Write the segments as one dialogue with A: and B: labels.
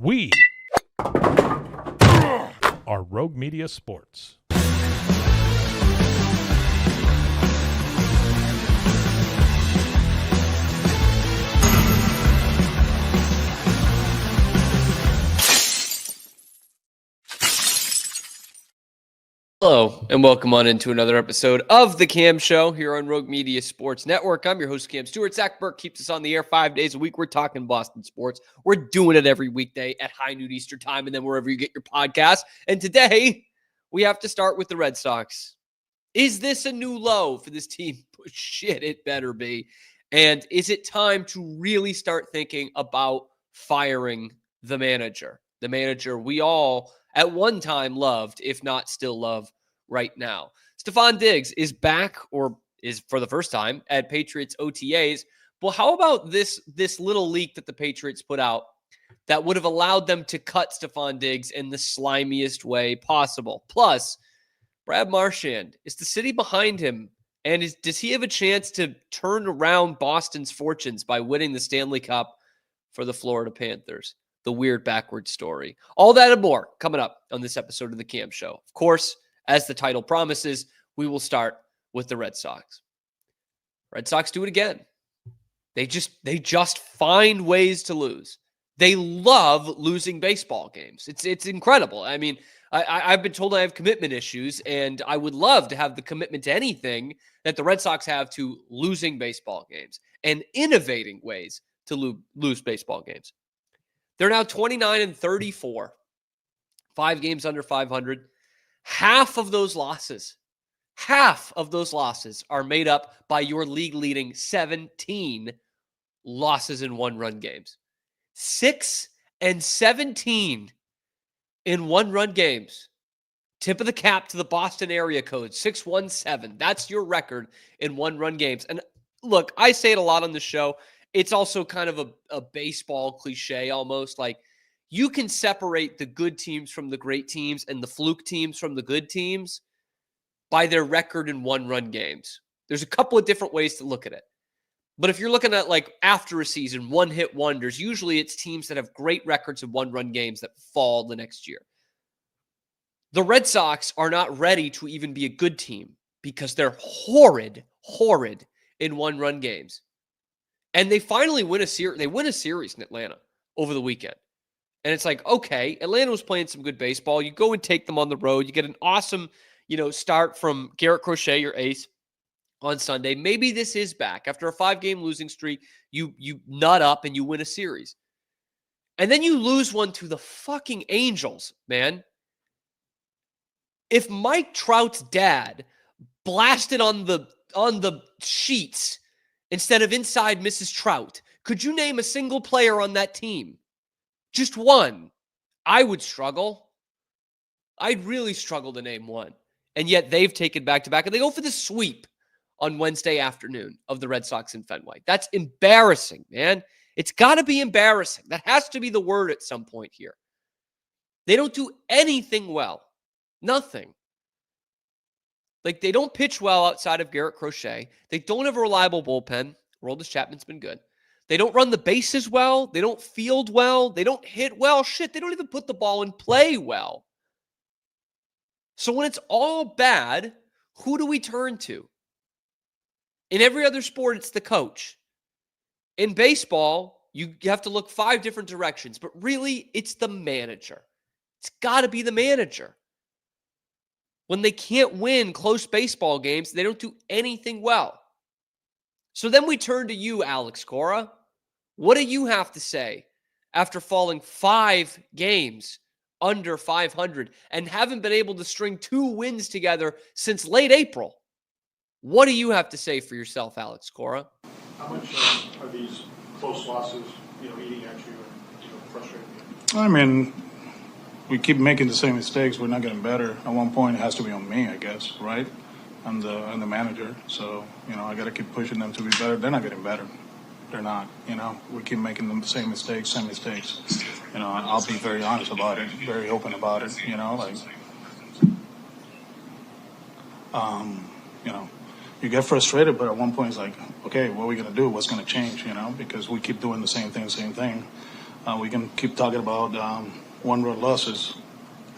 A: We are Rogue Media Sports.
B: Hello, and welcome on into another episode of The Cam Show here on Rogue Media Sports Network. I'm your host, Cam Stewart. Zach Burke keeps us on the air 5 days a week. We're talking Boston sports. We're doing it every weekday at high noon Eastern time and then wherever you get your podcasts. And today, we have to start with the Red Sox. Is this a new low for this team? Shit, it better be. And is it time to really start thinking about firing the manager? The manager we all at one time loved, if not still love right now. Stephon Diggs is back, or is for the first time, at Patriots OTAs. Well, how about this little leak that the Patriots put out that would have allowed them to cut Stephon Diggs in the slimiest way possible? Plus, Brad Marchand, is the city behind him? And does he have a chance to turn around Boston's fortunes by winning the Stanley Cup for the Florida Panthers? The weird backwards story. All that and more coming up on this episode of The Cam Show. Of course, as the title promises, we will start with the Red Sox. Red Sox do it again. They just find ways to lose. They love losing baseball games. It's incredible. I mean, I've been told I have commitment issues, and I would love to have the commitment to anything that the Red Sox have to losing baseball games and innovating ways to lose baseball games. They're now 29-34, 5 games under 500. Half of those losses are made up by your league-leading 17 losses in one-run games. 6 and 17 in one-run games. Tip of the cap to the Boston area code, 617. That's your record in one-run games. And look, I say it a lot on the show. It's also kind of a baseball cliche almost. Like, you can separate the good teams from the great teams and the fluke teams from the good teams by their record in one-run games. There's a couple of different ways to look at it. But if you're looking at, like, after a season, one-hit wonders, usually it's teams that have great records in one-run games that fall the next year. The Red Sox are not ready to even be a good team because they're horrid in one-run games. And they finally win a series. They win a series in Atlanta over the weekend. And it's like, okay, Atlanta was playing some good baseball. You go and take them on the road. You get an awesome, start from Garrett Crochet, your ace, on Sunday. Maybe this is back. After a 5-game losing streak, you nut up and you win a series. And then you lose one to the fucking Angels, man. If Mike Trout's dad blasted on the sheets instead of inside Mrs. Trout, could you name a single player on that team? Just one. I would struggle. I'd really struggle to name one. And yet they've taken back-to-back, and they go for the sweep on Wednesday afternoon of the Red Sox in Fenway. That's embarrassing, man. It's got to be embarrassing. That has to be the word at some point here. They don't do anything well. Nothing. Like, they don't pitch well outside of Garrett Crochet. They don't have a reliable bullpen. Aroldis Chapman's been good. They don't run the bases well. They don't field well. They don't hit well. Shit, they don't even put the ball in play well. So when it's all bad, who do we turn to? In every other sport, it's the coach. In baseball, you have to look 5 different directions. But really, it's the manager. It's got to be the manager. When they can't win close baseball games, they don't do anything well. So then we turn to you, Alex Cora. What do you have to say after falling 5 games under 500 and haven't been able to string 2 wins together since late April? What do you have to say for yourself, Alex Cora?
C: How much are these close losses, eating at you and frustrating you?
D: I mean, we keep making the same mistakes. We're not getting better. At one point, it has to be on me, I guess, right? I'm the manager, so I got to keep pushing them to be better. They're not getting better. They're not. We keep making the same mistakes. I'll be very honest about it, very open about it. You get frustrated, but at one point it's like, okay, what are we gonna do? What's gonna change? Because we keep doing the same thing. We can keep talking about one-run losses.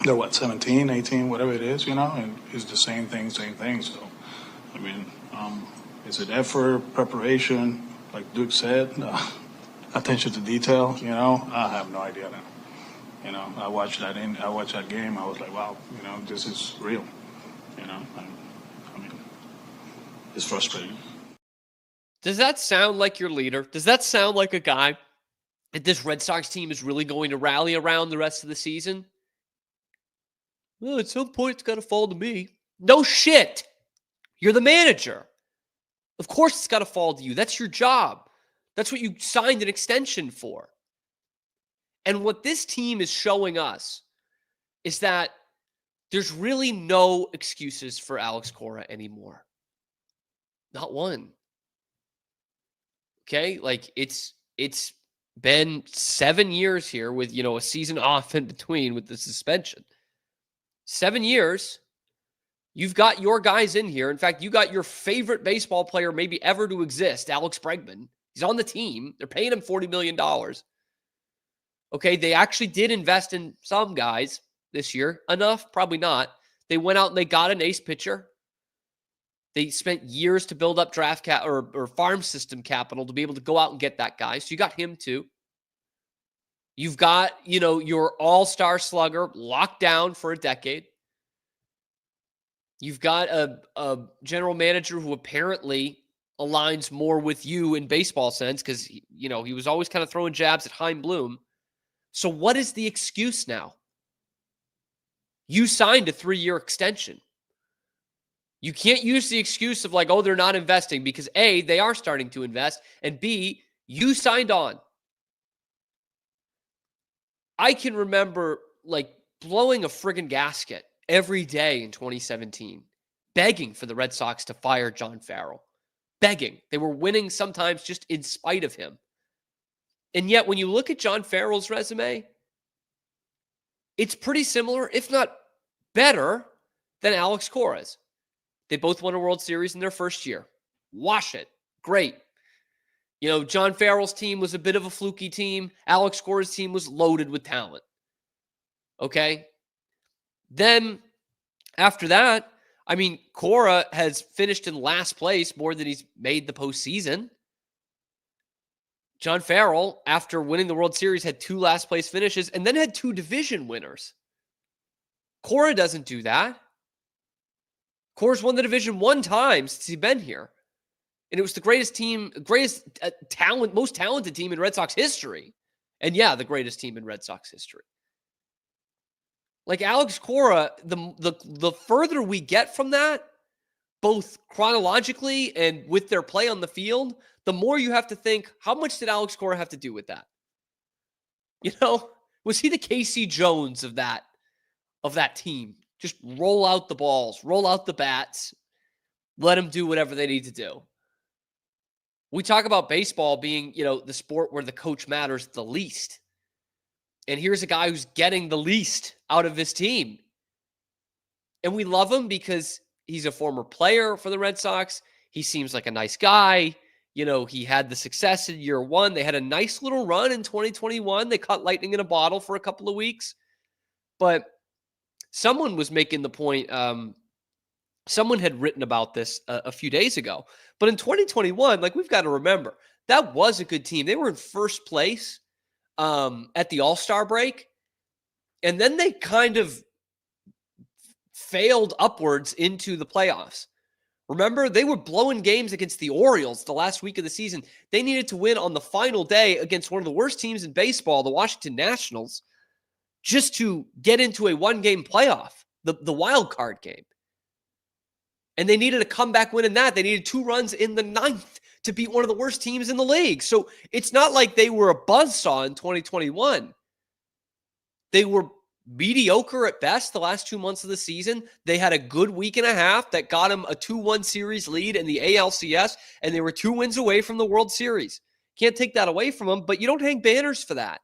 D: They're what, 17, 18, whatever it is, and it's the same thing. So, I mean, is it effort, preparation, like Duke said, attention to detail? I have no idea now. I watched that game. I was like, wow, this is real. I mean, it's frustrating.
B: Does that sound like your leader? Does that sound like a guy that this Red Sox team is really going to rally around the rest of the season? Well, at some point, it's got to fall to me. No shit. You're the manager. Of course, it's got to fall to you. That's your job. That's what you signed an extension for. And what this team is showing us is that there's really no excuses for Alex Cora anymore. Not one. Okay? Like it's been 7 years here with, a season off in between with the suspension. 7 years. You've got your guys in here. In fact, you got your favorite baseball player maybe ever to exist, Alex Bregman. He's on the team. They're paying him $40 million. Okay, they actually did invest in some guys this year. Enough? Probably not. They went out and they got an ace pitcher. They spent years to build up draft or farm system capital to be able to go out and get that guy. So you got him too. You've got, your all-star slugger locked down for a decade. You've got a general manager who apparently aligns more with you in baseball sense because, he was always kind of throwing jabs at Chaim Bloom. So what is the excuse now? You signed a 3-year extension. You can't use the excuse of like, oh, they're not investing because A, they are starting to invest, and B, you signed on. I can remember like blowing a friggin' gasket every day in 2017, begging for the Red Sox to fire John Farrell. Begging. They were winning sometimes just in spite of him. And yet, when you look at John Farrell's resume, it's pretty similar, if not better, than Alex Cora's. They both won a World Series in their first year. Wash it. Great. John Farrell's team was a bit of a fluky team. Alex Cora's team was loaded with talent. Okay? Then, after that, Cora has finished in last place more than he's made the postseason. John Farrell, after winning the World Series, had 2 last-place finishes and then had 2 division winners. Cora doesn't do that. Cora's won the division 1 time since he's been here. And it was the greatest talent, most talented team in Red Sox history. And yeah, the greatest team in Red Sox history. Like Alex Cora, the further we get from that, both chronologically and with their play on the field, the more you have to think, how much did Alex Cora have to do with that? Was he the Casey Jones of that team? Just roll out the balls, roll out the bats, let them do whatever they need to do. We talk about baseball being, the sport where the coach matters the least. And here's a guy who's getting the least out of his team. And we love him because he's a former player for the Red Sox. He seems like a nice guy. He had the success in year 1. They had a nice little run in 2021. They caught lightning in a bottle for a couple of weeks. But someone was making the point, someone had written about this a few days ago. But in 2021, we've got to remember, that was a good team. They were in first place at the All-Star break. And then they kind of failed upwards into the playoffs. Remember, they were blowing games against the Orioles the last week of the season. They needed to win on the final day against one of the worst teams in baseball, the Washington Nationals, just to get into a 1-game playoff, the wild card game. And they needed a comeback win in that. They needed 2 runs in the 9th to beat one of the worst teams in the league. So it's not like they were a buzzsaw in 2021. They were mediocre at best the last 2 months of the season. They had a good week and a half that got them a 2-1 series lead in the ALCS, and they were 2 wins away from the World Series. Can't take that away from them, but you don't hang banners for that.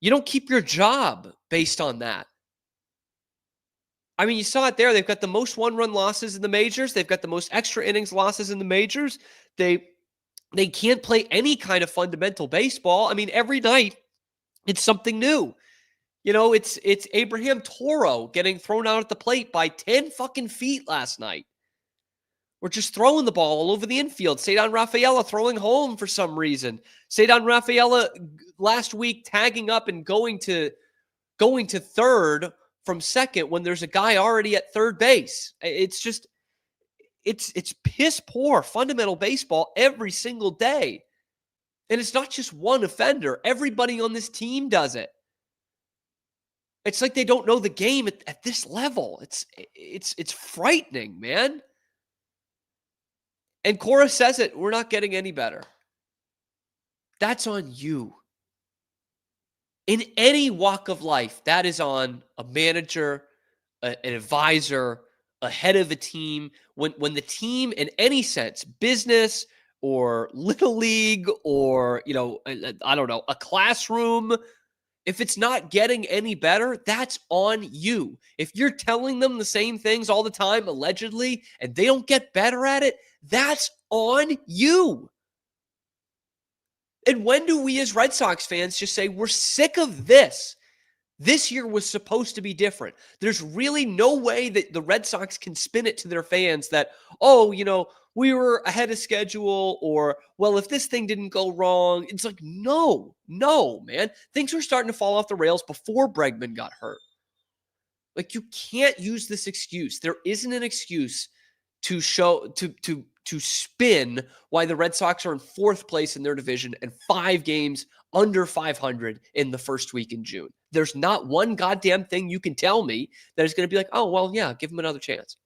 B: You don't keep your job based on that. You saw it there. They've got the most 1-run losses in the majors. They've got the most extra innings losses in the majors. They They can't play any kind of fundamental baseball. I mean, every night it's something new. It's Abraham Toro getting thrown out at the plate by 10 fucking feet last night. We're just throwing the ball all over the infield. Cedar Rafaela throwing home for some reason. Cedar Rafaela last week tagging up and going to third from second when there's a guy already at third base. It's just it's piss poor fundamental baseball every single day. And it's not just one offender. Everybody on this team does it. It's like they don't know the game at this level. It's frightening, man. And Cora says it, we're not getting any better. That's on you. In any walk of life, that is on a manager, an advisor, a head of a team. When the team, in any sense, business or little league or, I don't know, a classroom, if it's not getting any better, that's on you. If you're telling them the same things all the time, allegedly, and they don't get better at it, that's on you. And when do we as Red Sox fans just say, we're sick of this? This year was supposed to be different. There's really no way that the Red Sox can spin it to their fans that, we were ahead of schedule, or, well, if this thing didn't go wrong. It's like, no, man. Things were starting to fall off the rails before Bregman got hurt. Like, you can't use this excuse. There isn't an excuse to spin why the Red Sox are in fourth place in their division and 5 games under 500 in the first week in June. There's not one goddamn thing you can tell me that is going to be like, oh, well, yeah, give them another chance.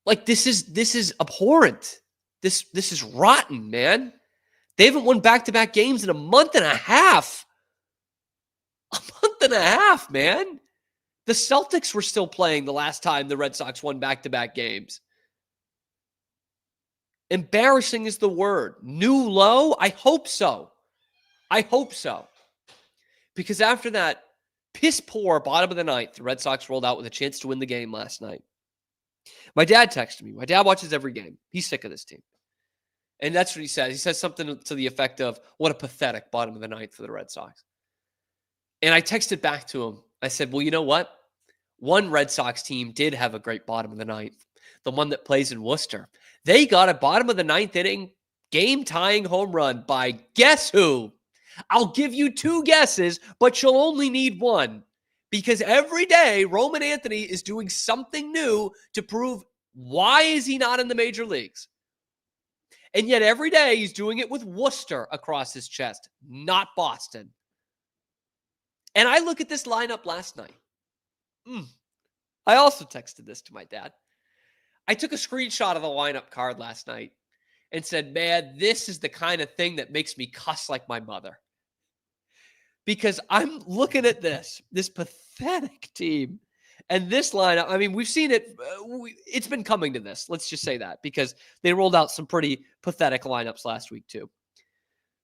B: Like, this is abhorrent. This is rotten, man. They haven't won back-to-back games in a month and a half. A month and a half, man. The Celtics were still playing the last time the Red Sox won back-to-back games. Embarrassing is the word. New low? I hope so. Because after that piss poor bottom of the ninth, the Red Sox rolled out with a chance to win the game last night. My dad texted me. My dad watches every game. He's sick of this team. And that's what he says. He says something to the effect of, what a pathetic bottom of the ninth for the Red Sox. And I texted back to him. I said, well, you know what? One Red Sox team did have a great bottom of the ninth. The one that plays in Worcester. They got a bottom of the ninth inning game-tying home run by guess who? I'll give you 2 guesses, but you'll only need one. Because every day, Roman Anthony is doing something new to prove why is he not in the major leagues. And yet every day he's doing it with Worcester across his chest, not Boston. And I look at this lineup last night. I also texted this to my dad. I took a screenshot of the lineup card last night and said, man, this is the kind of thing that makes me cuss like my mother. Because I'm looking at this pathetic team and this lineup. I mean, we've seen it. It's been coming to this. Let's just say that, because they rolled out some pretty pathetic lineups last week too.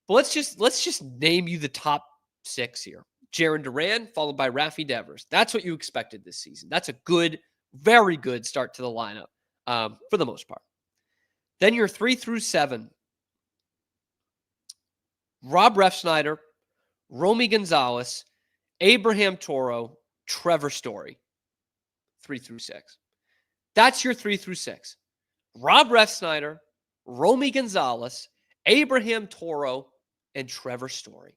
B: But let's just name you the top 6 here. Jarren Duran, followed by Rafi Devers. That's what you expected this season. That's a good, very good start to the lineup for the most part. Then your 3 through 7. Rob Refsnyder, Romy Gonzalez, Abraham Toro, Trevor Story. 3 through 6. That's your 3 through 6. Rob Refsnyder, Romy Gonzalez, Abraham Toro, and Trevor Story.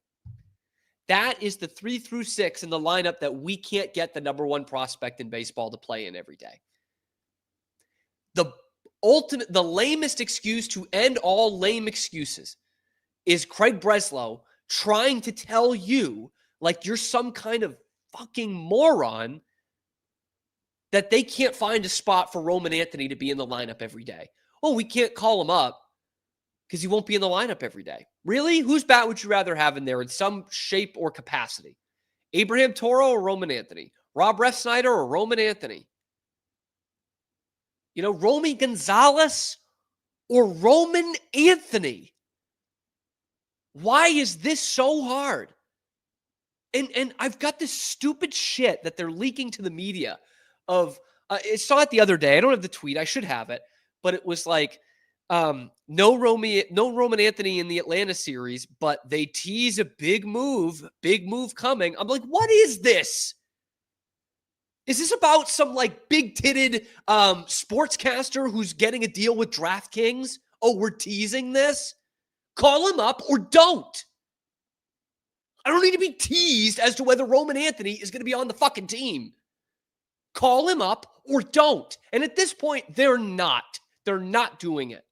B: That is the 3 through 6 in the lineup that we can't get the number 1 prospect in baseball to play in every day. The lamest excuse to end all lame excuses is Craig Breslow trying to tell you, like you're some kind of fucking moron, that they can't find a spot for Roman Anthony to be in the lineup every day. Oh, we can't call him up because he won't be in the lineup every day. Really? Whose bat would you rather have in there in some shape or capacity? Abraham Toro or Roman Anthony? Rob Refsnyder or Roman Anthony? Romy Gonzalez or Roman Anthony? Why is this so hard? And I've got this stupid shit that they're leaking to the media of, I saw it the other day. I don't have the tweet. I should have it. But it was like, No Roman Anthony in the Atlanta series, but they tease a big move coming. I'm like, what is this? Is this about some like big-titted sportscaster who's getting a deal with DraftKings? Oh, we're teasing this? Call him up or don't. I don't need to be teased as to whether Roman Anthony is going to be on the fucking team. Call him up or don't. And at this point, they're not. They're not doing it.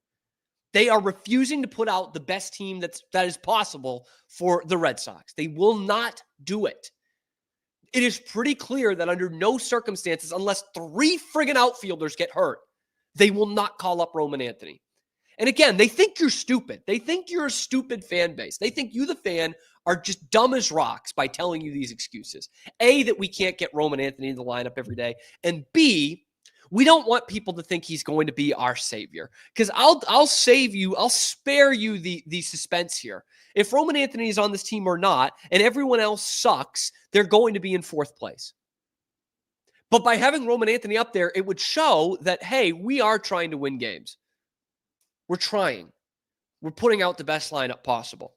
B: They are refusing to put out the best team that is possible for the Red Sox. They will not do it. It is pretty clear that under no circumstances, unless 3 friggin' outfielders get hurt, they will not call up Roman Anthony. And again, they think you're stupid. They think you're a stupid fan base. They think you, the fan, are just dumb as rocks by telling you these excuses. A, that we can't get Roman Anthony in the lineup every day. And B, we don't want people to think he's going to be our savior. Because I'll spare you the suspense here. If Roman Anthony is on this team or not, and everyone else sucks, they're going to be in 4th place. But by having Roman Anthony up there, it would show that, hey, we are trying to win games. We're trying. We're putting out the best lineup possible.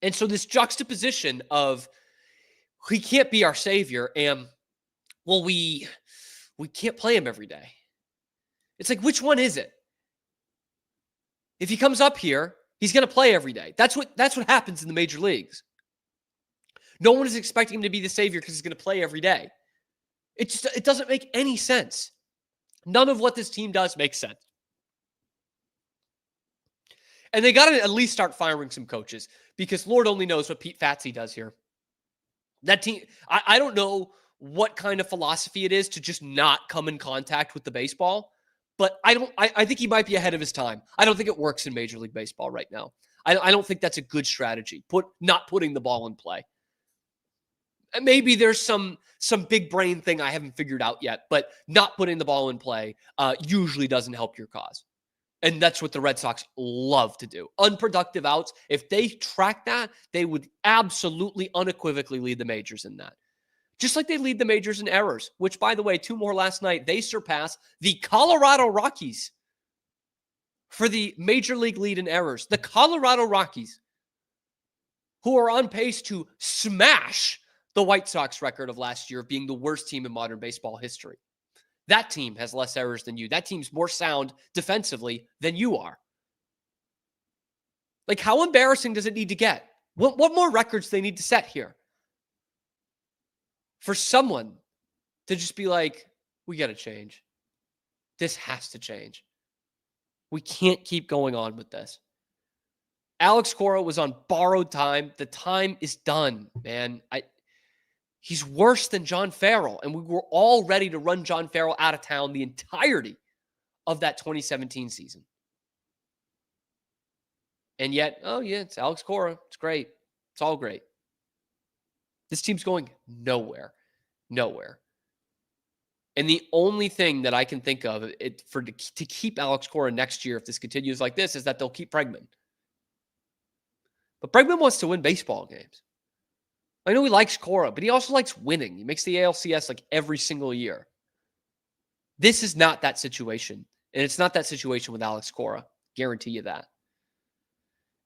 B: And so this juxtaposition of he can't be our savior and, well, we can't play him every day. It's like, which one is it? If he comes up here, he's going to play every day. That's what happens in the major leagues. No one is expecting him to be the savior because he's going to play every day. It doesn't make any sense. None of what this team does makes sense. And they got to at least start firing some coaches because Lord only knows what Pete Fatsy does here. That team, I don't know what kind of philosophy it is to just not come in contact with the baseball, but I think he might be ahead of his time. I don't think it works in Major League Baseball right now. I don't think that's a good strategy. Not putting the ball in play. Maybe there's some big brain thing I haven't figured out yet, but not putting the ball in play usually doesn't help your cause. And that's what the Red Sox love to do. Unproductive outs. If they track that, they would absolutely unequivocally lead the majors in that. Just like they lead the majors in errors, which, by the way, 2 more last night, they surpass the Colorado Rockies for the major league lead in errors. The Colorado Rockies, who are on pace to smash the White Sox record of last year of being the worst team in modern baseball history. That team has less errors than you. That team's more sound defensively than you are. Like, how embarrassing does it need to get? What more records do they need to set here? For someone to just be like, we got to change. This has to change. We can't keep going on with this. Alex Cora was on borrowed time. The time is done, man. He's worse than John Farrell, and we were all ready to run John Farrell out of town the entirety of that 2017 season. And yet, oh yeah, it's Alex Cora. It's great. It's all great. This team's going nowhere. Nowhere. And the only thing that I can think of to keep Alex Cora next year, if this continues like this, is that they'll keep Bregman. But Bregman wants to win baseball games. I know he likes Cora, but he also likes winning. He makes the ALCS like every single year. This is not that situation. And it's not that situation with Alex Cora. Guarantee you that.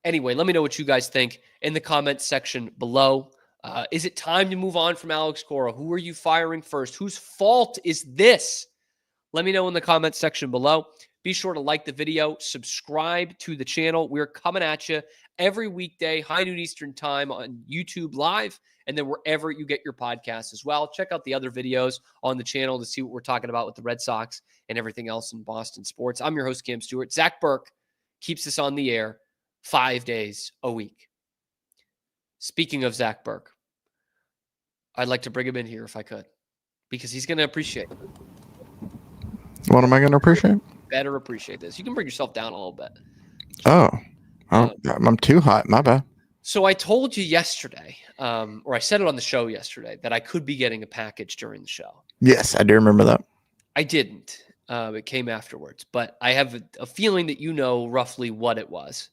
B: Anyway, let me know what you guys think in the comments section below. Is it time to move on from Alex Cora? Who are you firing first? Whose fault is this? Let me know in the comments section below. Be sure to like the video, subscribe to the channel. We're coming at you every weekday, high noon Eastern time on YouTube Live, and then wherever you get your podcasts as well. Check out the other videos on the channel to see what we're talking about with the Red Sox and everything else in Boston sports. I'm your host, Cam Stewart. Zach Burke keeps us on the air 5 days a week. Speaking of Zach Burke, I'd like to bring him in here if I could, because he's going to appreciate it.
E: What am I going to appreciate?
B: Better appreciate this. You can bring yourself down a little bit.
E: Oh, I'm too hot. My bad.
B: So I told you yesterday, or I said it on the show yesterday, that I could be getting a package during the show.
E: Yes, I do remember that.
B: I didn't. It came afterwards, but I have a feeling that you know roughly what it was.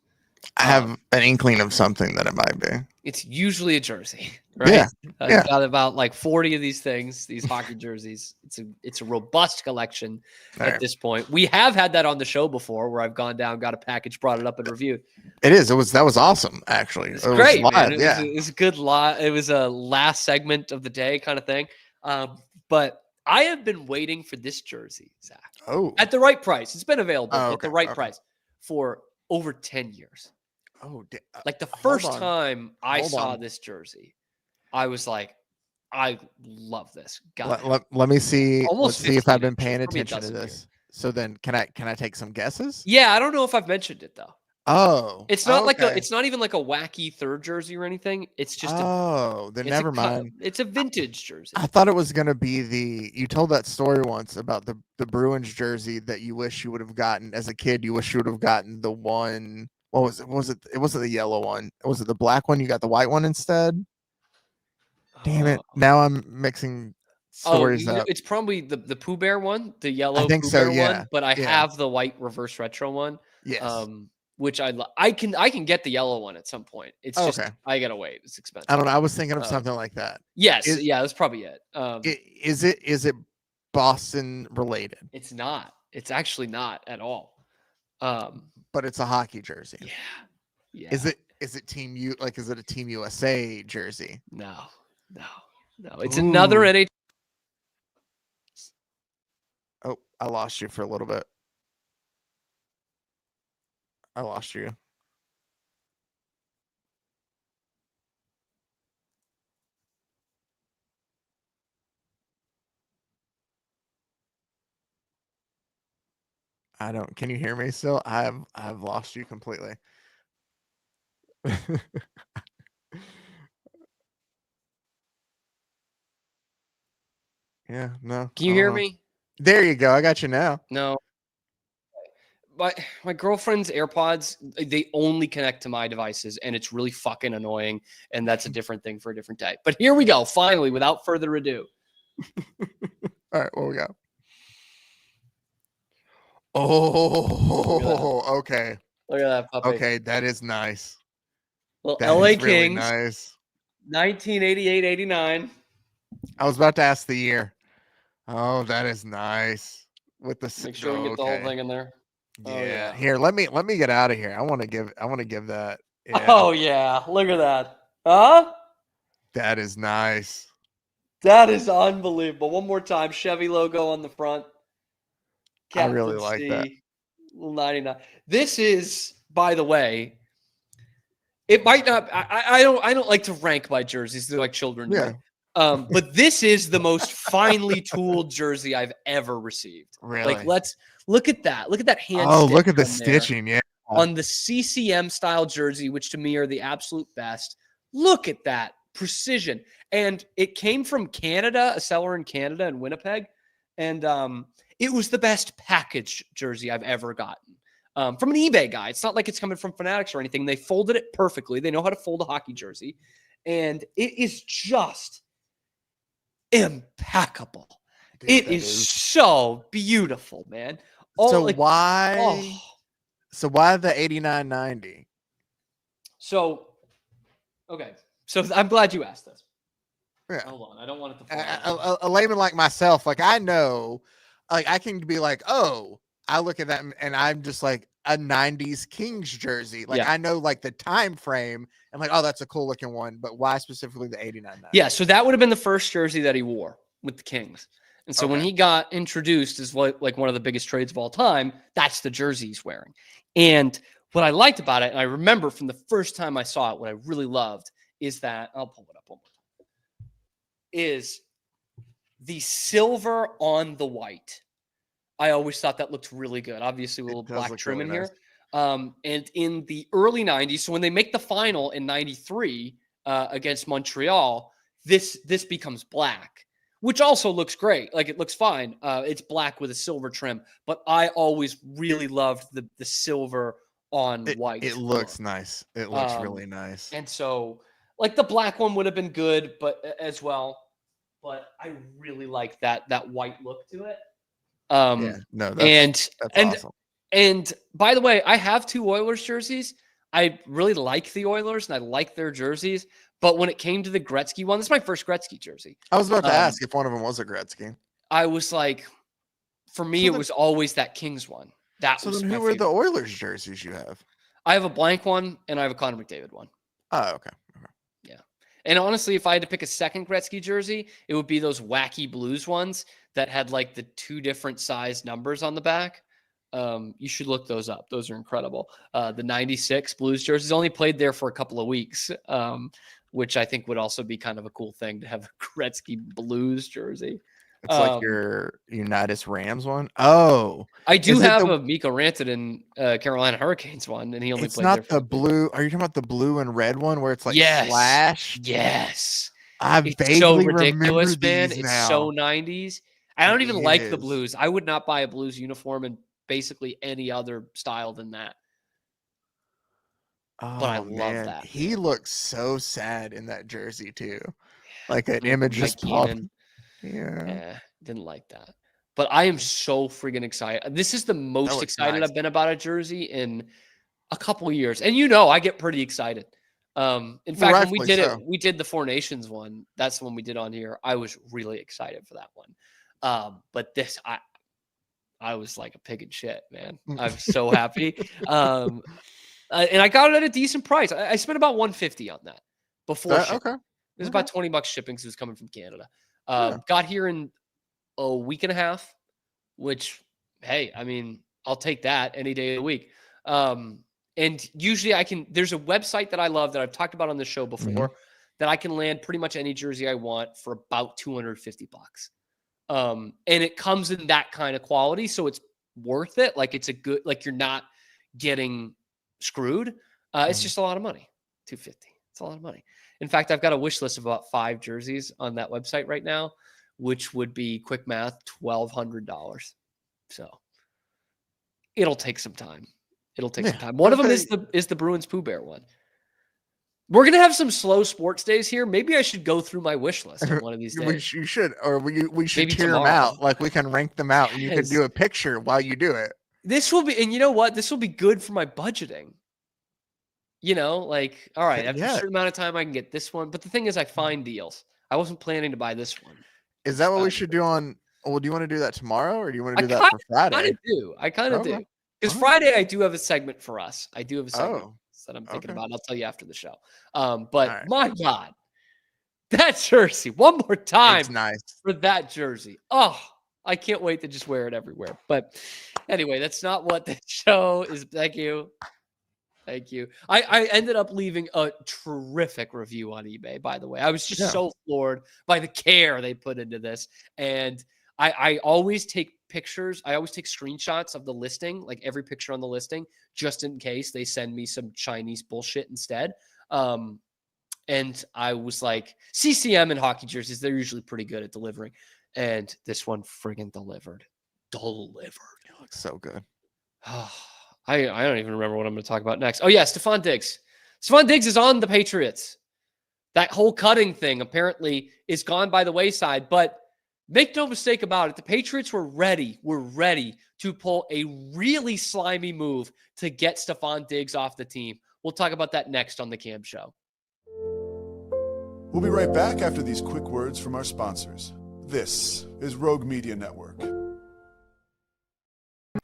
E: I have an inkling of something that it might be.
B: It's usually a jersey, right?
E: Yeah.
B: I've got about like 40 of these things, these hockey jerseys. It's a robust collection
E: All
B: at
E: right.
B: this point. We have had that on the show before, where I've gone down, got a package, brought it up, and reviewed.
E: It is. That was awesome. Actually,
B: It's great,
E: was live,
B: man.
E: yeah.
B: It was a good lot. It was a last segment of the day kind of thing. But I have been waiting for this jersey, Zach,
E: Oh.
B: at the right price. It's been available
E: Oh,
B: at the
E: okay,
B: right
E: okay.
B: price for over 10 years.
E: Oh.
B: Like the
E: hold
B: first
E: on.
B: time I
E: Hold
B: saw
E: on.
B: this jersey, I was like, I love this.
E: Let me see.
B: Almost
E: Let's see if I've
B: 15
E: been paying
B: inches, probably a
E: attention to
B: dozen here.
E: this. So then, can I take some guesses?
B: Yeah, I don't know if I've mentioned it though.
E: Oh.
B: It's not like
E: okay.
B: it's not even like a wacky third jersey or anything. It's just
E: then never mind.
B: It's a vintage jersey.
E: I thought it was gonna be you told that story once about the Bruins jersey that you wish you would have gotten as a kid. You wish you would have gotten the one. What was it? It wasn't the yellow one. Was it the black one? You got the white one instead. Damn it! Now I'm mixing stories up.
B: It's probably the Pooh Bear one, the yellow
E: I think
B: Pooh
E: so,
B: Bear
E: yeah,
B: one. But I
E: yeah.
B: have the white reverse retro one.
E: Yes.
B: Which I can get the yellow one at some point. It's just
E: Okay.
B: I gotta wait. It's expensive.
E: I don't know. I was thinking of something like that.
B: Yes, yeah, that's probably it.
E: Is it Boston related?
B: It's not. It's actually not at all.
E: But it's a hockey jersey.
B: Yeah. Yeah.
E: Is it Team U? Like, is it a Team USA jersey?
B: No. It's another NHL.
E: Oh, I lost you for a little bit. I lost you. Can you hear me still? I've lost you completely. Yeah, no.
B: Can you hear me?
E: There you go. I got you now.
B: No. My girlfriend's AirPods, they only connect to my devices, and it's really fucking annoying. And that's a different thing for a different day. But here we go. Finally, without further ado.
E: All right, what we got? Oh, okay.
B: Look at that puppy.
E: Okay, that is nice.
B: Well,
E: That
B: LA
E: is
B: Kings,
E: really nice.
B: 1988-89.
E: I was about to ask the year. Oh, that is nice. With the
B: Make sure we get the whole thing in there.
E: Yeah.
B: Oh, yeah.
E: Here, let me get out of here. I want to give that. Yeah,
B: Oh, yeah. Look at that. Huh?
E: that is nice.
B: That is unbelievable. One more time. Chevy logo on the front.
E: I really like that.
B: Little 99. This is, by the way, it might not. I don't like to rank my jerseys. They're like children.
E: Yeah.
B: But this is the most finely tooled jersey I've ever received.
E: Really?
B: Like, let's look at that. Look at that hand.
E: Oh, look
B: stitch
E: at the
B: on there.
E: stitching. Yeah.
B: On the CCM style jersey, which to me are the absolute best. Look at that precision. And it came from Canada, a seller in Canada in Winnipeg. And it was the best packaged jersey I've ever gotten. From an eBay guy. It's not like it's coming from Fanatics or anything. They folded it perfectly. They know how to fold a hockey jersey. And it is just impeccable.
E: Dude,
B: it is so beautiful, man.
E: So why the 89.90?
B: So, okay. So I'm glad you asked this.
E: Yeah.
B: Hold on. I don't want it to fall.
E: A layman like myself, like I know, like I can be like, oh, I look at that and I'm just like a 90s Kings jersey. Like I know like the time frame and like, oh, that's a cool looking one. But why specifically the 89.90?
B: Yeah. So that would have been the first jersey that he wore with the Kings. And so when he got introduced as like one of the biggest trades of all time, that's the jersey he's wearing. And what I liked about it, and I remember from the first time I saw it, what I really loved is that, I'll pull it up one more time, is the silver on the white. I always thought that looked really good. Obviously, with a little black trim in here. And in the early 90s, so when they make the final in 93 against Montreal, this becomes black, which also looks great. Like, it looks fine. It's black with a silver trim, but I always really loved the silver on white.
E: It looks nice. It looks really nice.
B: And so, like, the black one would have been good, but as well. But I really like that white look to it.
E: That's awesome.
B: And by the way, I have two Oilers jerseys. I really like the Oilers and I like their jerseys. But when it came to the Gretzky one, this is my first Gretzky jersey.
E: I was about to ask if one of them was a Gretzky.
B: I was like, for me, it was always that Kings one.
E: So then who were the Oilers jerseys you have?
B: I have a blank one and I have a Connor McDavid one.
E: Oh, okay.
B: Yeah. And honestly, if I had to pick a second Gretzky jersey, it would be those wacky Blues ones that had like the 2 different size numbers on the back. You should look those up. Those are incredible. The 96 Blues jerseys only played there for a couple of weeks, which I think would also be kind of a cool thing to have a Gretzky Blues jersey.
E: It's like your Unitas Rams one. Oh,
B: I do have a Mikko Rantanen Carolina Hurricanes one, and he only played there.
E: It's not the blue. Are you talking about the blue and red one where it's like flashed?
B: Yes.
E: It's
B: so ridiculous, man. It's
E: now.
B: So 90s. I don't even like the Blues. I would not buy a Blues uniform in basically any other style than that.
E: Oh,
B: but I love that.
E: He looks so sad in that jersey too. Like an image just popped. Yeah,
B: didn't like that. But I am so freaking excited. This is the most excited I've been about a jersey in a couple of years. And I get pretty excited. In fact, when we did we did the Four Nations one. That's the one we did on here. I was really excited for that one. But this, I was like a pig in shit, man. I'm so happy. And I got it at a decent price. I spent about $150 on that before shipping.
E: Okay.
B: It was about $20 shipping because it was coming from Canada. Got here in a week and a half, which, hey, I mean, I'll take that any day of the week. And usually there's a website that I love that I've talked about on the show before that I can land pretty much any jersey I want for about $250. And it comes in that kind of quality. So it's worth it. Like it's like you're not getting screwed. It's just a lot of money. $250. It's a lot of money. In fact, I've got a wish list of about 5 jerseys on that website right now, which would be, quick math, $1,200. So it'll take some time. One of them is the Bruins Pooh Bear one. We're going to have some slow sports days here. Maybe I should go through my wish list on one of these days.
E: You should, or we should
B: Maybe
E: tier
B: tomorrow.
E: them out. Like we can rank them out and you can do a picture while you do it.
B: This will be, and you know what? This will be good for my budgeting. Like, all right, after a certain amount of time, I can get this one. But the thing is, I find deals. I wasn't planning to buy this one.
E: Is that what we should do on? Well, do you want to do that tomorrow, or do you want to do that for Friday?
B: I kind of do. Because Friday, I do have a segment for us. I do have a segment that I'm thinking about. I'll tell you after the show. But my God, that jersey, one more time.
E: It's nice.
B: For that jersey. Oh, I can't wait to just wear it everywhere. But anyway, that's not what the show is. Thank you. I ended up leaving a terrific review on eBay, by the way. I was just so floored by the care they put into this. And I always take pictures. I always take screenshots of the listing, like every picture on the listing, just in case they send me some Chinese bullshit instead. And I was like, CCM and hockey jerseys, they're usually pretty good at delivering. And this one friggin' delivered. It
E: looks so good.
B: I don't even remember what I'm going to talk about next. Oh, yeah, Stephon Diggs. Stephon Diggs is on the Patriots. That whole cutting thing apparently is gone by the wayside. But make no mistake about it, the Patriots were ready to pull a really slimy move to get Stephon Diggs off the team. We'll talk about that next on The Cam Show.
F: We'll be right back after these quick words from our sponsors. This is Rogue Media Network.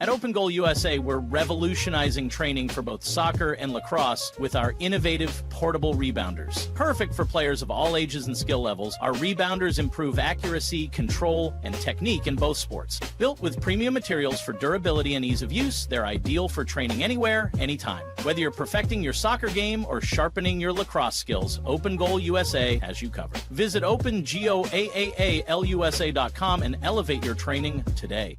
G: At Open Goal USA, we're revolutionizing training for both soccer and lacrosse with our innovative portable rebounders. Perfect for players of all ages and skill levels, our rebounders improve accuracy, control, and technique in both sports. Built with premium materials for durability and ease of use, they're ideal for training anywhere, anytime. Whether you're perfecting your soccer game or sharpening your lacrosse skills, Open Goal USA has you covered. Visit OpenGoAAALUSA.com and elevate your training today.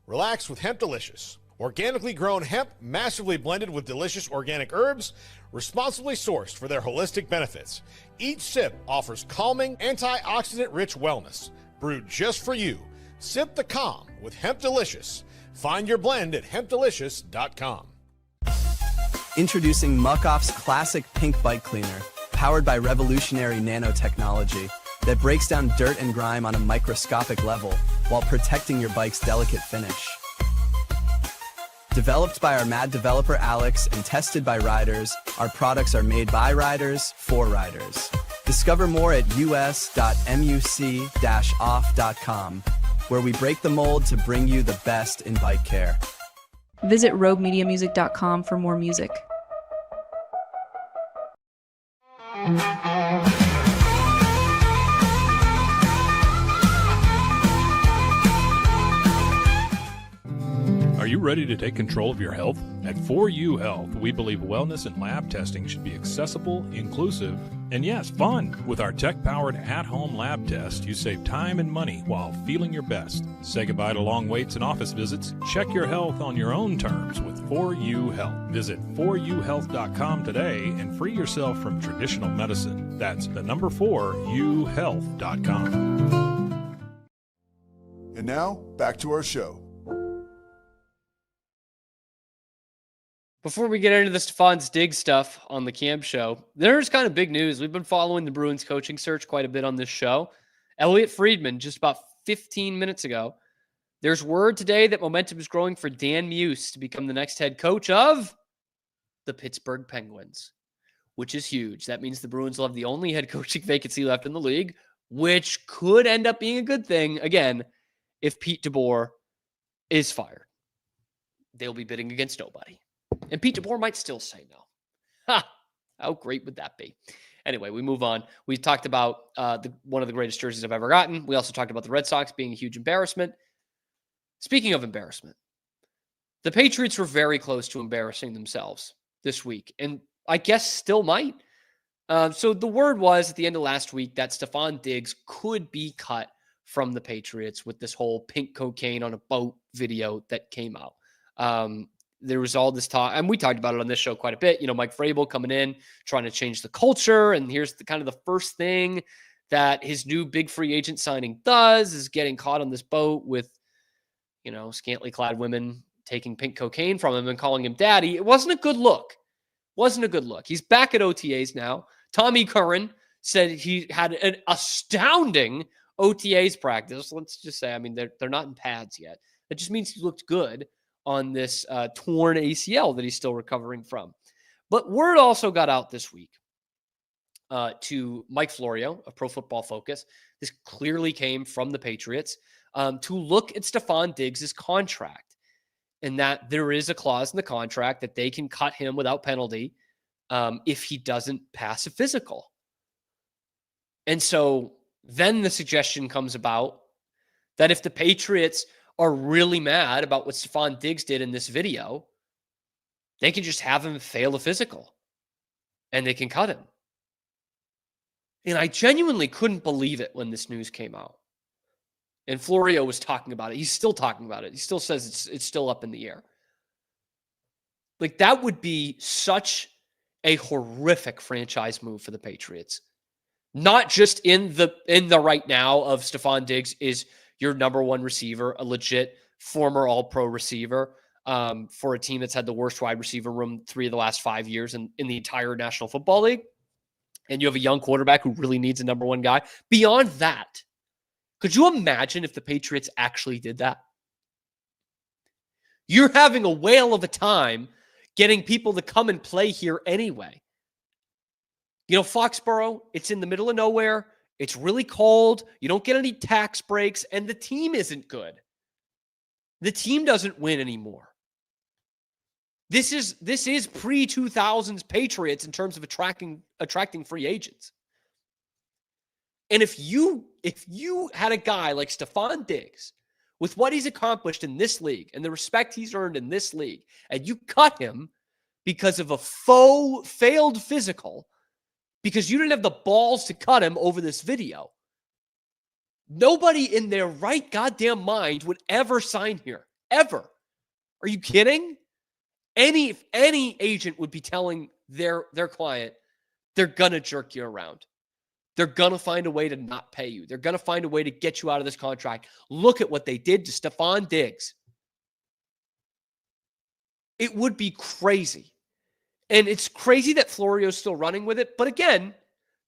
H: Relax with Hemp Delicious. Organically grown hemp, massively blended with delicious organic herbs, responsibly sourced for their holistic benefits. Each sip offers calming, antioxidant-rich wellness. Brewed just for you. Sip the calm with Hemp Delicious. Find your blend at hempdelicious.com.
I: Introducing Muck Off's classic pink bike cleaner, powered by revolutionary nanotechnology that breaks down dirt and grime on a microscopic level while protecting your bike's delicate finish. Developed by our mad developer Alex and tested by riders, our products are made by riders for riders. Discover more at us.muc-off.com, where we break the mold to bring you the best in bike care.
J: Visit roguemediamusic.com for more music.
A: Are you ready to take control of your health? At 4U Health, we believe wellness and lab testing should be accessible, inclusive, and yes, fun. With our tech-powered at-home lab test, you save time and money while feeling your best. Say goodbye to long waits and office visits. Check your health on your own terms with 4U Health. Visit 4uhealth.com today and free yourself from traditional medicine. That's the number 4uhealth.com.
F: And now, back to our show.
B: Before we get into the Stephon Diggs stuff on the Cam show, there's kind of big news. We've been following the Bruins coaching search quite a bit on this show. Elliot Friedman, just about 15 minutes ago, there's word today that momentum is growing for Dan Muse to become the next head coach of the Pittsburgh Penguins, which is huge. That means the Bruins will have the only head coaching vacancy left in the league, which could end up being a good thing, again, if Pete DeBoer is fired. They'll be bidding against nobody. And Pete DeBoer might still say no. Ha! How great would that be? Anyway, we move on. We talked about one of the greatest jerseys I've ever gotten. We also talked about the Red Sox being a huge embarrassment. Speaking of embarrassment, the Patriots were very close to embarrassing themselves this week, and I guess still might. So the word was at the end of last week that Stephon Diggs could be cut from the Patriots with this whole pink cocaine on a boat video that came out. There was all this talk, and we talked about it on this show quite a bit. You know, Mike Vrabel coming in, trying to change the culture. And here's the kind of the first thing that his new big free agent signing does is getting caught on this boat with, you know, scantily clad women taking pink cocaine from him and calling him daddy. It wasn't a good look. Wasn't a good look. He's back at OTAs now. Tommy Curran said he had an astounding OTAs practice. Let's just say, I mean, they're not in pads yet. That just means he looked good on this torn ACL that he's still recovering from. But word also got out this week to Mike Florio of Pro Football Focus. This clearly came from the Patriots to look at Stephon Diggs' contract, and that there is a clause in the contract that they can cut him without penalty if he doesn't pass a physical. And so then the suggestion comes about that if the Patriots are really mad about what Stephon Diggs did in this video, they can just have him fail a physical and they can cut him. And I genuinely couldn't believe it when this news came out. And Florio was talking about it. He's still talking about it. He still says it's still up in the air. Like, that would be such a horrific franchise move for the Patriots. Not just in the right now of Stephon Diggs is your number one receiver, a legit former all-pro receiver for a team that's had the worst wide receiver room 3 of the last 5 years in the entire National Football League. And you have a young quarterback who really needs a number one guy. Beyond that, could you imagine if the Patriots actually did that? You're having a whale of a time getting people to come and play here anyway. You know, Foxborough, it's in the middle of nowhere. It's really cold. You don't get any tax breaks, and the team isn't good. The team doesn't win anymore. This is pre-2000s Patriots in terms of attracting free agents. And if you had a guy like Stephon Diggs with what he's accomplished in this league and the respect he's earned in this league, and you cut him because of a faux failed physical, because you didn't have the balls to cut him over this video, nobody in their right goddamn mind would ever sign here. Ever. Are you kidding? Any agent would be telling their client, they're going to jerk you around. They're going to find a way to not pay you. They're going to find a way to get you out of this contract. Look at what they did to Stephon Diggs. It would be crazy. And it's crazy that Florio's still running with it. But again,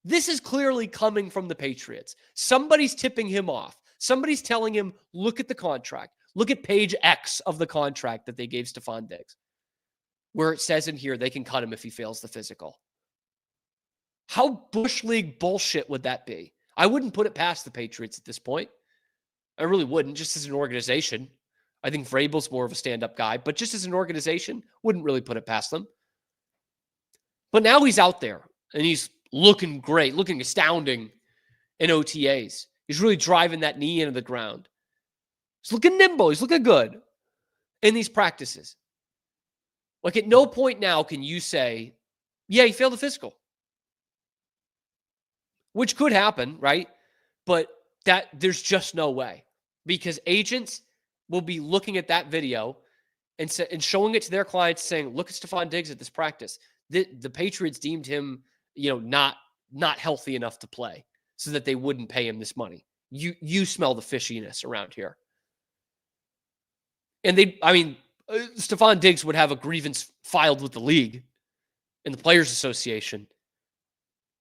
B: this is clearly coming from the Patriots. Somebody's tipping him off. Somebody's telling him, look at the contract. Look at page X of the contract that they gave Stephon Diggs, where it says in here they can cut him if he fails the physical. How Bush League bullshit would that be? I wouldn't put it past the Patriots at this point. I really wouldn't, just as an organization. I think Vrabel's more of a stand-up guy, but just as an organization, wouldn't really put it past them. But now he's out there, and he's looking great, looking astounding in OTAs. He's really driving that knee into the ground. He's looking nimble. He's looking good in these practices. Like, at no point now can you say, yeah, he failed the physical. Which could happen, right? But there's just no way. Because agents will be looking at that video and showing it to their clients, saying, look at Stephon Diggs at this practice. The Patriots deemed him, not healthy enough to play so that they wouldn't pay him this money. You smell the fishiness around here. And Stephon Diggs would have a grievance filed with the league and the Players Association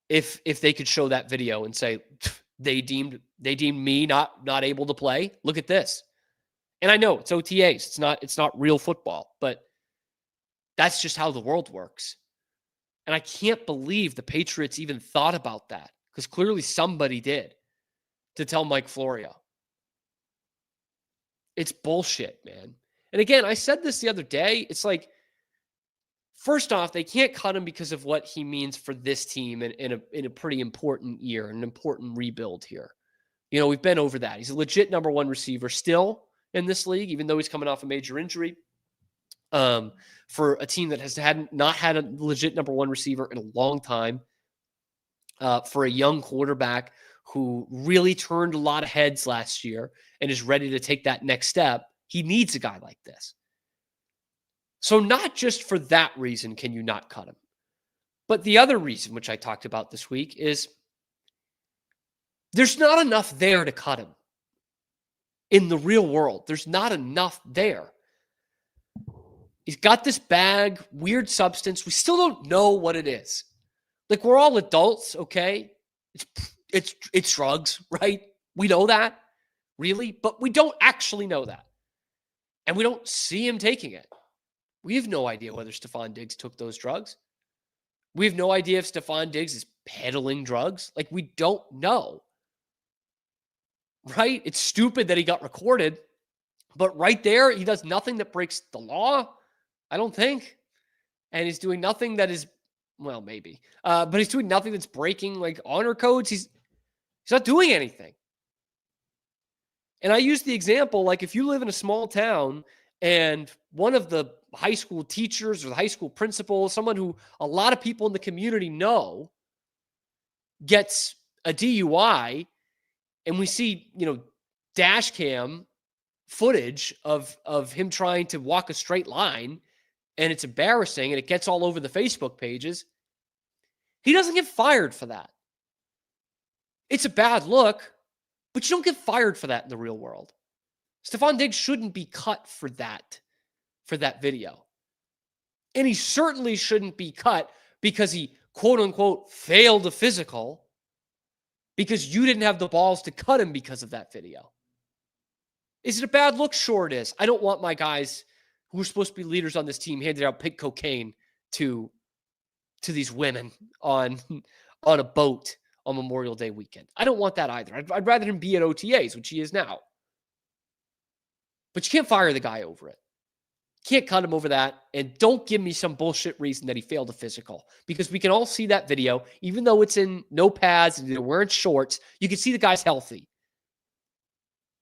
B: if they could show that video and say, they deemed me not able to play. Look at this. And I know it's OTAs. It's not real football, but that's just how the world works. And I can't believe the Patriots even thought about that, because clearly somebody did, to tell Mike Florio. It's bullshit, man. And again, I said this the other day. It's like, first off, they can't cut him because of what he means for this team in a pretty important year, an important rebuild here. We've been over that. He's a legit number one receiver still in this league, even though he's coming off a major injury. For a team that has not had a legit number one receiver in a long time, for a young quarterback who really turned a lot of heads last year and is ready to take that next step, he needs a guy like this. So not just for that reason can you not cut him. But the other reason, which I talked about this week, is there's not enough there to cut him. In the real world, there's not enough there. He's got this bag, weird substance. We still don't know what it is. Like, we're all adults, okay? It's drugs, right? We know that, really, but we don't actually know that. And we don't see him taking it. We have no idea whether Stephon Diggs took those drugs. We have no idea if Stephon Diggs is peddling drugs. Like, we don't know. Right? It's stupid that he got recorded, but right there, he does nothing that breaks the law, I don't think. And he's doing nothing that is, well, maybe, but he's doing nothing that's breaking like honor codes. He's not doing anything. And I use the example, like, if you live in a small town and one of the high school teachers or the high school principal, someone who a lot of people in the community know, gets a DUI, and we see, dash cam footage of him trying to walk a straight line, and it's embarrassing, and it gets all over the Facebook pages, he doesn't get fired for that. It's a bad look, but you don't get fired for that in the real world. Stephon Diggs shouldn't be cut for that video. And he certainly shouldn't be cut because he, quote unquote, failed a physical, because you didn't have the balls to cut him because of that video. Is it a bad look? Sure it is. I don't want my guys who are supposed to be leaders on this team handing out pink cocaine to these women on a boat on Memorial Day weekend. I don't want that either. I'd rather him be at OTAs, which he is now. But you can't fire the guy over it. Can't cut him over that. And don't give me some bullshit reason that he failed a physical, because we can all see that video. Even though it's in no pads and they're wearing shorts, you can see the guy's healthy.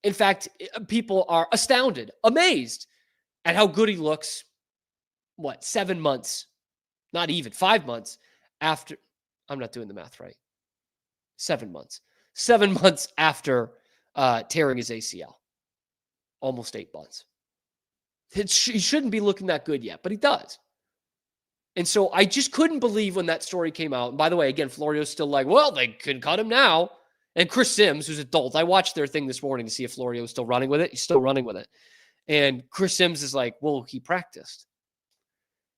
B: In fact, people are astounded, amazed at how good he looks. 7 months, not even 5 months after, I'm not doing the math right. 7 months. 7 months after tearing his ACL. Almost 8 months. He shouldn't be looking that good yet, but he does. And so I just couldn't believe when that story came out. And by the way, again, Florio's still like, well, they can cut him now. And Chris Sims, who's adult, I watched their thing this morning to see if Florio was still running with it. He's still running with it. And Chris Sims is like, well, he practiced.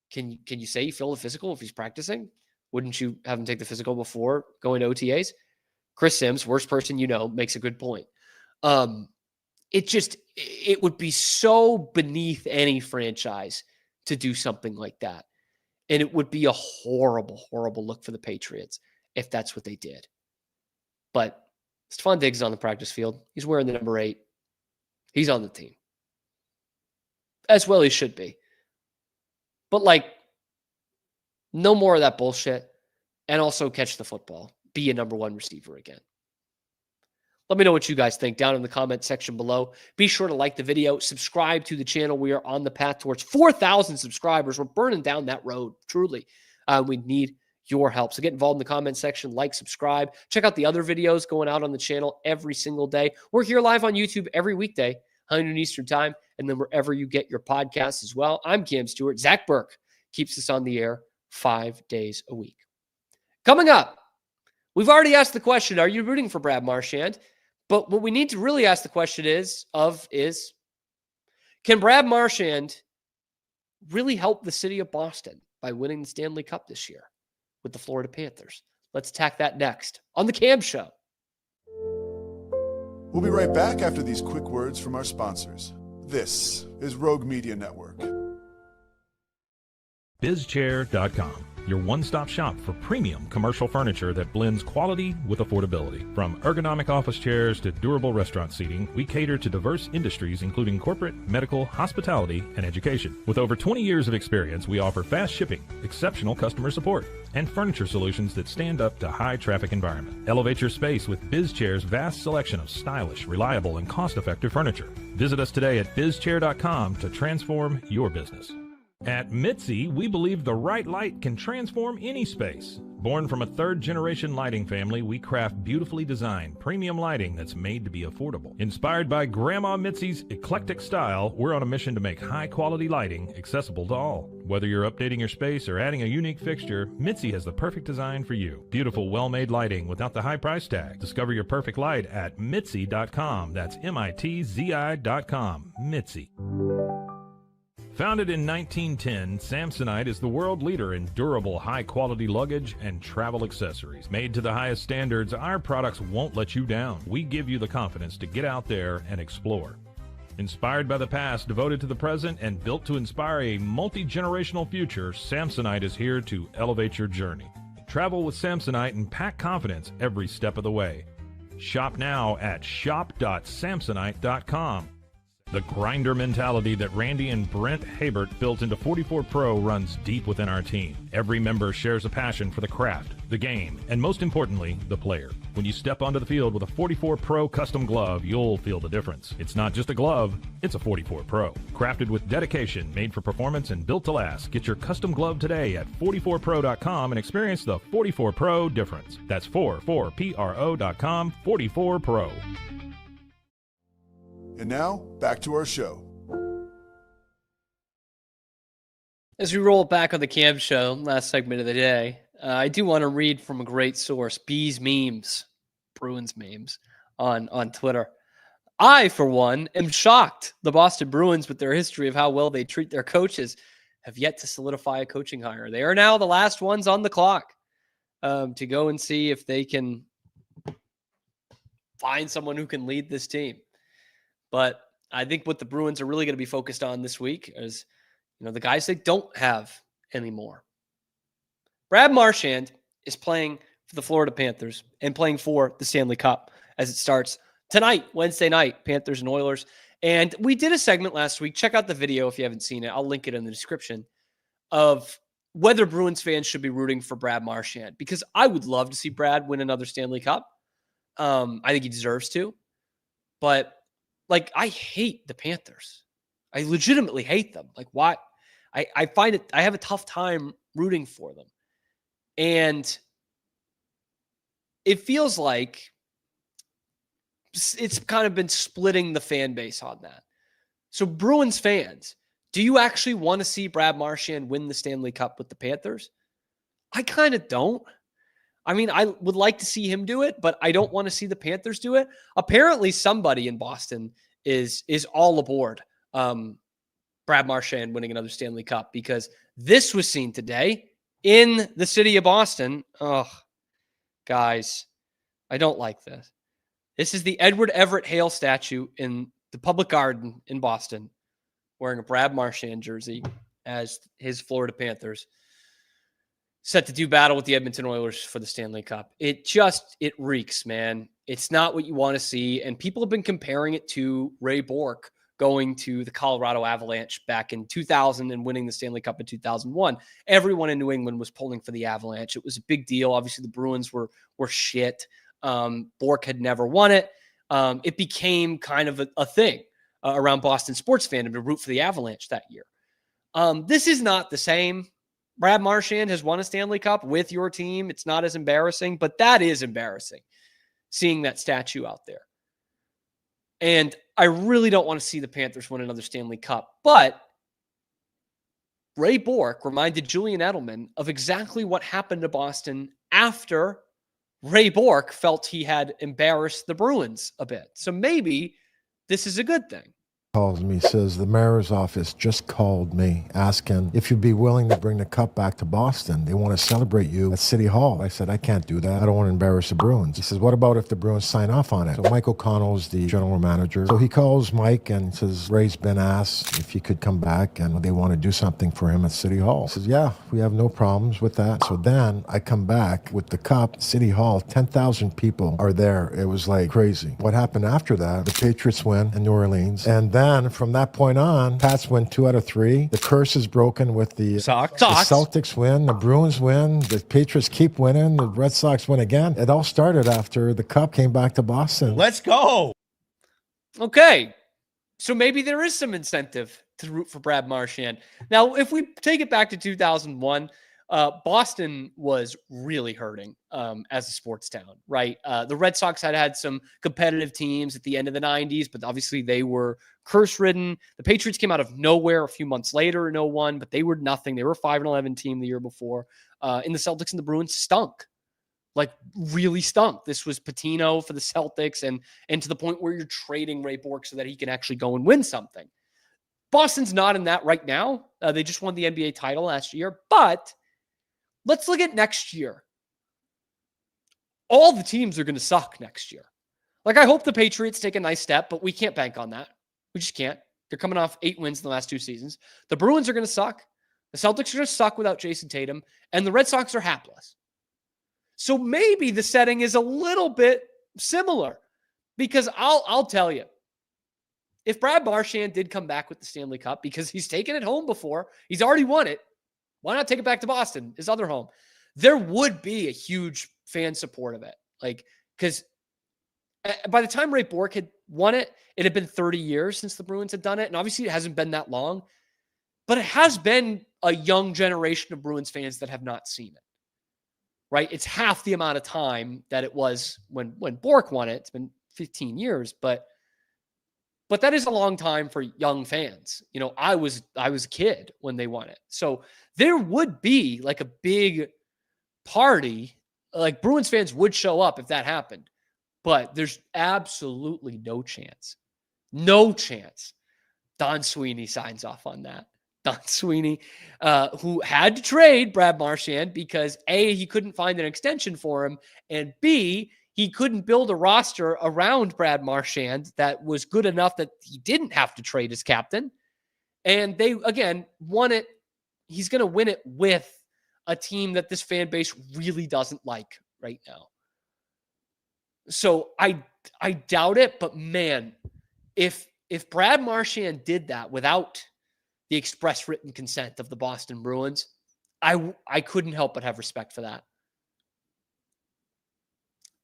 B: Can you say he failed a physical if he's practicing? Wouldn't you have him take the physical before going to OTAs? Chris Sims, worst person you know, makes a good point. it would be so beneath any franchise to do something like that. And it would be a horrible, horrible look for the Patriots if that's what they did. But Stephon Diggs is on the practice field. He's wearing the number 8. He's on the team. As well he should be. But no more of that bullshit. And also catch the football. Be a number 1 receiver again. Let me know what you guys think down in the comment section below. Be sure to like the video, subscribe to the channel. We are on the path towards 4,000 subscribers. We're burning down that road, truly. We need your help. So get involved in the comment section, like, subscribe. Check out the other videos going out on the channel every single day. We're here live on YouTube every weekday, 9 noon Eastern time, and then wherever you get your podcasts as well. I'm Cam Stewart. Zach Burke keeps us on the air 5 days a week. Coming up, we've already asked the question, are you rooting for Brad Marchand? But what we need to really ask the question is, can Brad Marchand really help the city of Boston by winning the Stanley Cup this year with the Florida Panthers? Let's attack that next on The Cam Show.
F: We'll be right back after these quick words from our sponsors. This is Rogue Media Network.
A: BizChair.com, your one-stop shop for premium commercial furniture that blends quality with affordability. From ergonomic office chairs to durable restaurant seating, we cater to diverse industries including corporate, medical, hospitality, and education. With over 20 years of experience, we offer fast shipping, exceptional customer support, and furniture solutions that stand up to high-traffic environment. Elevate your space with BizChair's vast selection of stylish, reliable, and cost-effective furniture. Visit us today at BizChair.com to transform your business. At Mitzi, we believe the right light can transform any space. Born from a third-generation lighting family, we craft beautifully designed, premium lighting that's made to be affordable. Inspired by Grandma Mitzi's eclectic style, we're on a mission to make high-quality lighting accessible to all. Whether you're updating your space or adding a unique fixture, Mitzi has the perfect design for you. Beautiful, well-made lighting without the high price tag. Discover your perfect light at Mitzi.com. That's MITZI.com. Mitzi. Founded in 1910, Samsonite is the world leader in durable, high-quality luggage and travel accessories. Made to the highest standards, our products won't let you down. We give you the confidence to get out there and explore. Inspired by the past, devoted to the present, and built to inspire a multi-generational future, Samsonite is here to elevate your journey. Travel with Samsonite and pack confidence every step of the way. Shop now at shop.samsonite.com. The grinder mentality that Randy and Brent Habert built into 44 Pro runs deep within our team. Every member shares a passion for the craft, the game, and most importantly, the player. When you step onto the field with a 44 Pro custom glove, you'll feel the difference. It's not just a glove, it's a 44 Pro. Crafted with dedication, made for performance, and built to last. Get your custom glove today at 44pro.com and experience the 44 Pro difference. That's 44pro.com, 44 Pro.
F: And now, back to our show.
B: As we roll back on the Cam Show, last segment of the day, I do want to read from a great source, Bees Memes, Bruins memes, on Twitter. I, for one, am shocked the Boston Bruins, with their history of how well they treat their coaches, have yet to solidify a coaching hire. They are now the last ones on the clock to go and see if they can find someone who can lead this team. But I think what the Bruins are really going to be focused on this week is, the guys they don't have anymore. Brad Marchand is playing for the Florida Panthers and playing for the Stanley Cup as it starts tonight, Wednesday night, Panthers and Oilers. And we did a segment last week. Check out the video if you haven't seen it. I'll link it in the description, of whether Bruins fans should be rooting for Brad Marchand, because I would love to see Brad win another Stanley Cup. I think he deserves to. But I hate the Panthers. I legitimately hate them. Why? I find it, I have a tough time rooting for them. And it feels like it's kind of been splitting the fan base on that. So Bruins fans, do you actually want to see Brad Marchand win the Stanley Cup with the Panthers? I kind of don't. I mean, I would like to see him do it, but I don't want to see the Panthers do it. Apparently, somebody in Boston is all aboard Brad Marchand winning another Stanley Cup, because this was seen today in the city of Boston. Oh, guys, I don't like this. This is the Edward Everett Hale statue in the Public Garden in Boston wearing a Brad Marchand jersey as his Florida Panthers set to do battle with the Edmonton Oilers for the Stanley Cup. It reeks, man. It's not what you want to see. And people have been comparing it to Ray Bourque going to the Colorado Avalanche back in 2000 and winning the Stanley Cup in 2001. Everyone in New England was pulling for the Avalanche. It was a big deal. Obviously, the Bruins were shit. Bourque had never won it. It became kind of a thing around Boston sports fandom to root for the Avalanche that year. This is not the same. Brad Marchand has won a Stanley Cup with your team. It's not as embarrassing, but that is embarrassing, seeing that statue out there. And I really don't want to see the Panthers win another Stanley Cup. But Ray Bourque reminded Julian Edelman of exactly what happened to Boston after Ray Bourque felt he had embarrassed the Bruins a bit. So maybe this is a good thing.
K: Calls me, says the mayor's office just called me asking if you'd be willing to bring the cup back to Boston. They want to celebrate you at City Hall. I said, I can't do that. I don't want to embarrass the Bruins. He says, what about if the Bruins sign off on it? So Mike O'Connell's the general manager. So he calls Mike and says, Ray's been asked if he could come back and they want to do something for him at City Hall. He says, yeah, we have no problems with that. So then I come back with the cup, City Hall, 10,000 people are there. It was like crazy. What happened after that? The Patriots win in New Orleans. And then from that point on, Pats win 2 out of 3. The curse is broken with the
B: Sox.
K: The Celtics win. The Bruins win. The Patriots keep winning. The Red Sox win again. It all started after the Cup came back to Boston.
H: Let's go.
B: Okay. So maybe there is some incentive to root for Brad Marchand. Now, if we take it back to 2001, Boston was really hurting as a sports town, right? The Red Sox had some competitive teams at the end of the 90s, but obviously they were curse-ridden. The Patriots came out of nowhere a few months later in 01, but they were nothing. They were a 5-11 team the year before. And the Celtics and the Bruins stunk, like really stunk. This was Patino for the Celtics and to the point where you're trading Ray Bourque so that he can actually go and win something. Boston's not in that right now. They just won the NBA title last year, but let's look at next year. All the teams are going to suck next year. Like, I hope the Patriots take a nice step, but we can't bank on that. We just can't. They're coming off 8 wins in the last 2 seasons. The Bruins are going to suck. The Celtics are going to suck without Jason Tatum. And the Red Sox are hapless. So maybe the setting is a little bit similar. Because I'll tell you, if Brad Marchand did come back with the Stanley Cup, because he's taken it home before, he's already won it, why not take it back to Boston, his other home? There would be a huge fan support of it. Like, because by the time Ray Bourque had won it, it had been 30 years since the Bruins had done it. And obviously it hasn't been that long, but it has been a young generation of Bruins fans that have not seen it, right? It's half the amount of time that it was when Bourque won it. It's been 15 years, but that is a long time for young fans. You know, I was a kid when they won it. So there would be like a big party, like Bruins fans would show up if that happened. But there's absolutely no chance. No chance. Don Sweeney signs off on that. Don Sweeney, who had to trade Brad Marchand because A, he couldn't find an extension for him, and B, he couldn't build a roster around Brad Marchand that was good enough that he didn't have to trade his captain. And they, again, won it. He's going to win it with a team that this fan base really doesn't like right now. So I doubt it, but man, if Brad Marchand did that without the express written consent of the Boston Bruins, I couldn't help but have respect for that.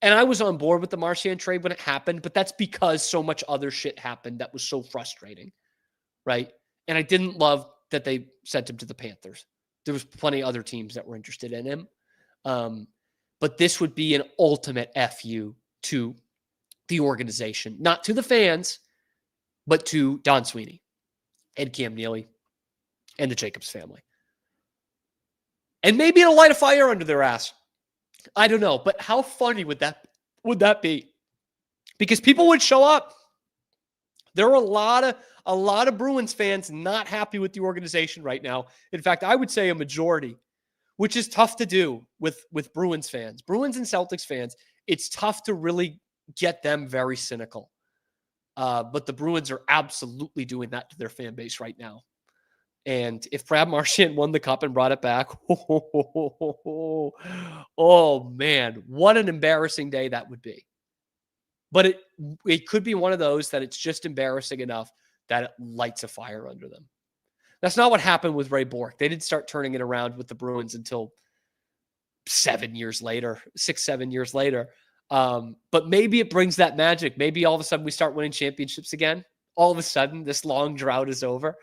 B: And I was on board with the Marchand trade when it happened, but that's because so much other shit happened that was so frustrating, right? And I didn't love that they sent him to the Panthers. There was plenty of other teams that were interested in him. But this would be an ultimate FU to the organization, not to the fans, but to Don Sweeney and Cam Neely and the Jacobs family. And maybe it'll light a fire under their ass. I don't know, but how funny would that be? Because people would show up. There are a lot of Bruins fans not happy with the organization right now. In fact, I would say a majority, which is tough to do with Bruins fans. Bruins and Celtics fans, it's tough to really get them very cynical. But the Bruins are absolutely doing that to their fan base right now. And if Brad Marchand won the cup and brought it back, oh man, what an embarrassing day that would be. But it could be one of those that it's just embarrassing enough that it lights a fire under them. That's not what happened with Ray Bourque. They didn't start turning it around with the Bruins until 6-7 years later. But maybe it brings that magic. Maybe all of a sudden we start winning championships again. All of a sudden, this long drought is over.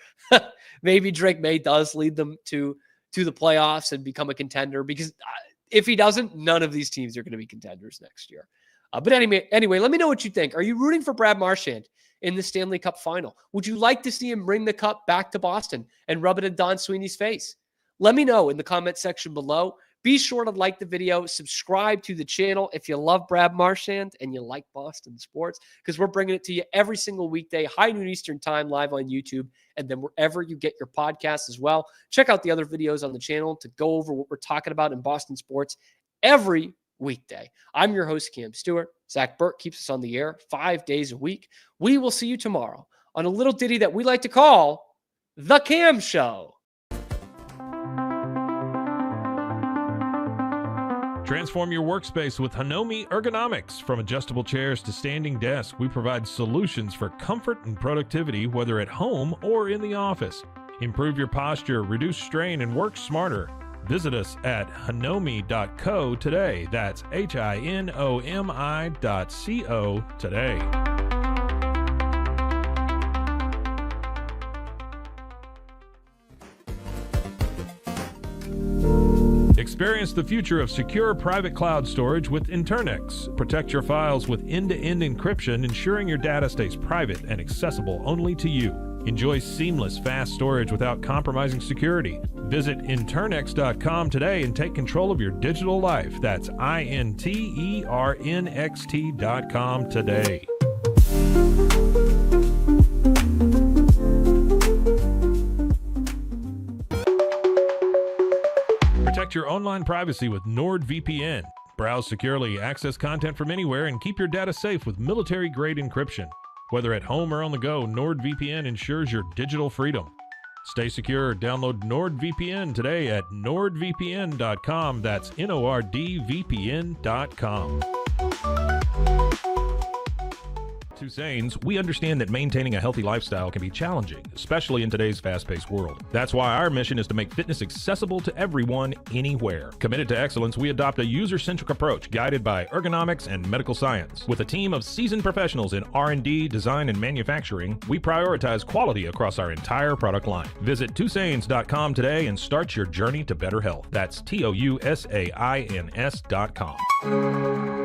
B: Maybe Drake May does lead them to the playoffs and become a contender, because if he doesn't, none of these teams are going to be contenders next year. But anyway, let me know what you think. Are you rooting for Brad Marchand in the Stanley Cup final? Would you like to see him bring the cup back to Boston and rub it in Don Sweeney's face? Let me know in the comment section below. Be sure to like the video, subscribe to the channel if you love Brad Marchand and you like Boston sports, because we're bringing it to you every single weekday, high noon Eastern time, live on YouTube, and then wherever you get your podcasts as well. Check out the other videos on the channel to go over what we're talking about in Boston sports every weekday. I'm your host, Cam Stewart. Zach Burke keeps us on the air 5 days a week. We will see you tomorrow on a little ditty that we like to call The Cam Show.
A: Transform your workspace with Hanomi Ergonomics. From adjustable chairs to standing desks, we provide solutions for comfort and productivity, whether at home or in the office. Improve your posture, reduce strain, and work smarter. Visit us at hanomi.co today. That's HINOMI.co today. Experience the future of secure private cloud storage with Internex. Protect your files with end-to-end encryption, ensuring your data stays private and accessible only to you. Enjoy seamless, fast storage without compromising security. Visit Internex.com today and take control of your digital life. That's INTERNXT.com today. Protect your online privacy with NordVPN. Browse securely, access content from anywhere, and keep your data safe with military-grade encryption. Whether at home or on the go, NordVPN ensures your digital freedom. Stay secure. Download NordVPN today at nordvpn.com. That's NORDVPN.com. Tusains, we understand that maintaining a healthy lifestyle can be challenging, especially in today's fast-paced world. That's why our mission is to make fitness accessible to everyone, anywhere. Committed to excellence, we adopt a user-centric approach guided by ergonomics and medical science. With a team of seasoned professionals in R&D, design, and manufacturing, we prioritize quality across our entire product line. Visit Tusains.com today and start your journey to better health. That's TOUSAINS.com.